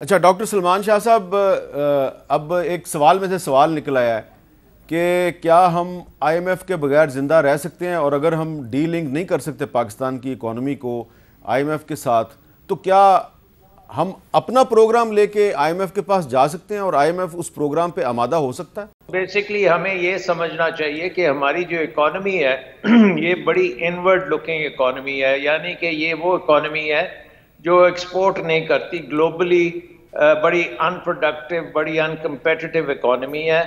اچھا ڈاکٹر سلمان شاہ صاحب، اب ایک سوال میں سے سوال نکل آیا ہے کہ کیا ہم آئی ایم ایف کے بغیر زندہ رہ سکتے ہیں، اور اگر ہم ڈی لنک نہیں کر سکتے پاکستان کی اکانومی کو آئی ایم ایف کے ساتھ، تو کیا ہم اپنا پروگرام لے کے آئی ایم ایف کے پاس جا سکتے ہیں اور آئی ایم ایف اس پروگرام پہ آمادہ ہو سکتا ہے؟ بیسیکلی ہمیں یہ سمجھنا چاہیے کہ ہماری جو اکانومی ہے یہ بڑی انورڈ لکنگ اکانومی ہے، یعنی کہ یہ وہ اکانومی ہے جو ایکسپورٹ نہیں کرتی، گلوبلی بڑی ان پروڈکٹیو، بڑی ان کمپیٹیٹیو اکانومی ہے،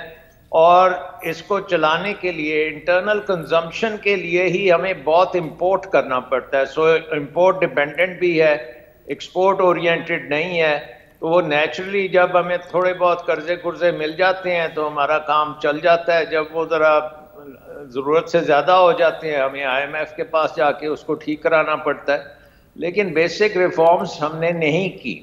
اور اس کو چلانے کے لیے انٹرنل کنزمپشن کے لیے ہی ہمیں بہت امپورٹ کرنا پڑتا ہے۔ سو امپورٹ ڈیپینڈنٹ بھی ہے، ایکسپورٹ اورینٹڈ نہیں ہے، تو وہ نیچرلی جب ہمیں تھوڑے بہت قرضے مل جاتے ہیں تو ہمارا کام چل جاتا ہے۔ جب وہ ذرا ضرورت سے زیادہ ہو جاتے ہیں ہمیں آئی ایم ایف کے پاس جا کے اس کو ٹھیک کرانا پڑتا ہے، لیکن بیسک ریفارمز ہم نے نہیں کی۔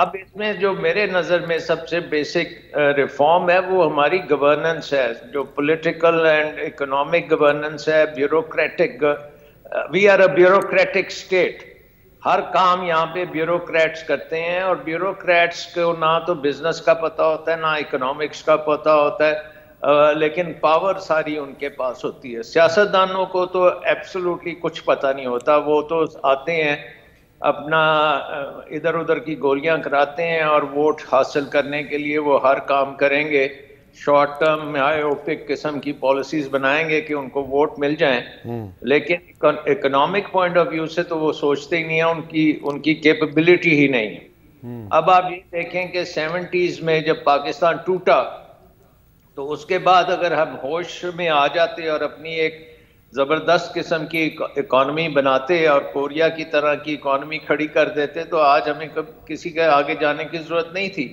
اب اس میں جو میرے نظر میں سب سے بیسک ریفارم ہے وہ ہماری گورننس ہے، جو پولیٹیکل اینڈ اکنامک گورننس ہے، bureaucratic. We are a bureaucratic state, ہر کام یہاں پہ بیوروکریٹس کرتے ہیں، اور بیوروکریٹس کو نہ تو بزنس کا پتہ ہوتا ہے نہ اکنامکس کا پتہ ہوتا ہے، لیکن پاور ساری ان کے پاس ہوتی ہے۔ سیاستدانوں کو تو ایبسولوٹلی کچھ پتہ نہیں ہوتا، وہ تو آتے ہیں اپنا ادھر ادھر کی گولیاں کراتے ہیں، اور ووٹ حاصل کرنے کے لیے وہ ہر کام کریں گے، شارٹ ٹرم مائیوپک قسم کی پالیسیز بنائیں گے کہ ان کو ووٹ مل جائیں، لیکن اکنامک پوائنٹ آف ویو سے تو وہ سوچتے ہی نہیں ہیں، ان کی کیپبلٹی ہی نہیں ہے۔ اب آپ یہ دیکھیں کہ 70s میں جب پاکستان ٹوٹا تو اس کے بعد اگر ہم ہوش میں آ جاتے اور اپنی ایک زبردست قسم کی اکانومی بناتے اور کوریا کی طرح کی اکانومی کھڑی کر دیتے تو آج ہمیں کسی کے آگے جانے کی ضرورت نہیں تھی۔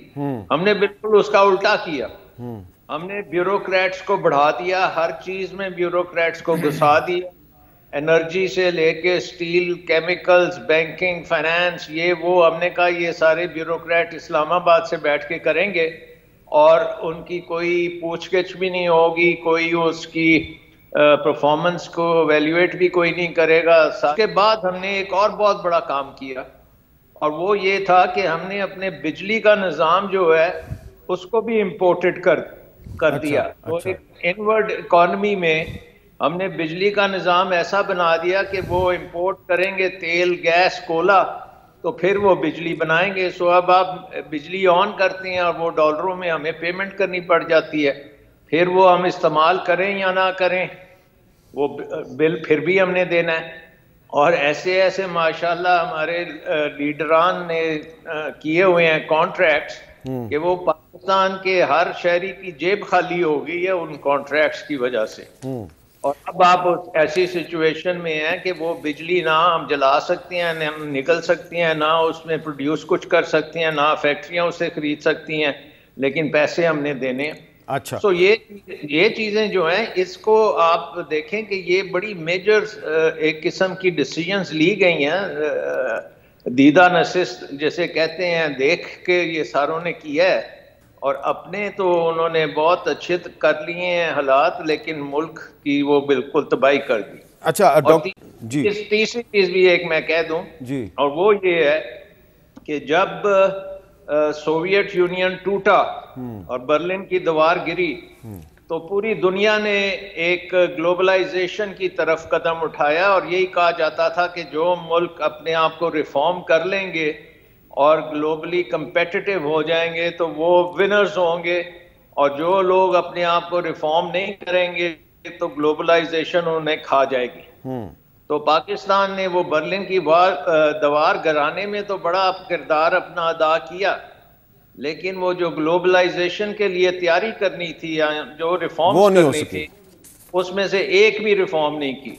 ہم نے بالکل اس کا الٹا کیا، ہم نے بیوروکریٹس کو بڑھا دیا، ہر چیز میں بیوروکریٹس کو گھسا دیا، انرجی سے لے کے سٹیل، کیمیکلز، بینکنگ، فائنانس، یہ وہ ہم نے کہا یہ سارے بیوروکریٹ اسلام آباد سے بیٹھ کے کریں گے، اور ان کی کوئی پوچھ گچھ بھی نہیں ہوگی، کوئی اس کی پرفارمنس کو ایویلویٹ بھی کوئی نہیں کرے گا۔ اس کے بعد ہم نے ایک اور بہت بڑا کام کیا، اور وہ یہ تھا کہ ہم نے اپنے بجلی کا نظام جو ہے اس کو بھی امپورٹڈ کر دیا۔ وہ ایک انورڈ اکانومی میں ہم نے بجلی کا نظام ایسا بنا دیا کہ وہ امپورٹ کریں گے تیل، گیس، کوئلہ، تو پھر وہ بجلی بنائیں گے۔ سو اب آپ بجلی آن کرتے ہیں اور وہ ڈالروں میں ہمیں پیمنٹ کرنی پڑ جاتی ہے، پھر وہ ہم استعمال کریں یا نہ کریں وہ بل پھر بھی ہم نے دینا ہے۔ اور ایسے ایسے ماشاءاللہ ہمارے لیڈران نے کیے ہوئے ہیں کانٹریکٹس کہ وہ پاکستان کے ہر شہری کی جیب خالی ہو گئی ہے ان کانٹریکٹس کی وجہ سے۔ اور اب آپ ایسی سچویشن میں ہیں کہ وہ بجلی نہ ہم جلا سکتے ہیں، نہ ہم نکل سکتے ہیں، نہ اس میں پروڈیوس کچھ کر سکتے ہیں، نہ فیکٹریاں اسے خرید سکتی ہیں، لیکن پیسے ہم نے دینے ہیں۔ اچھا، سو یہ چیزیں جو ہیں اس کو آپ دیکھیں کہ یہ بڑی میجر ایک قسم کی ڈیسیژنز لی گئی ہیں، دیدہ نشست جیسے کہتے ہیں، دیکھ کے یہ ساروں نے کیا ہے، اور اپنے تو انہوں نے بہت اچھے کر لیے ہیں حالات، لیکن ملک کی وہ بالکل تباہی کر دی۔ اچھا اور جی تیسری چیز بھی ایک میں کہہ دوں، جی اور وہ یہ ہے کہ جب سوویت یونین ٹوٹا اور برلن کی دیوار گری تو پوری دنیا نے ایک گلوبلائزیشن کی طرف قدم اٹھایا، اور یہی کہا جاتا تھا کہ جو ملک اپنے آپ کو ریفارم کر لیں گے اور گلوبلی کمپیٹیٹیو ہو جائیں گے تو وہ ونرز ہوں گے، اور جو لوگ اپنے آپ کو ریفارم نہیں کریں گے تو گلوبلائزیشن انہیں کھا جائے گی۔ تو پاکستان نے وہ برلن کی دیوار گرانے میں تو بڑا کردار اپنا ادا کیا، لیکن وہ جو گلوبلائزیشن کے لیے تیاری کرنی تھی یا جو وہ ریفارمز نہیں ہو کرنی سکی۔ تھی اس میں سے ایک بھی ریفارم نہیں کی۔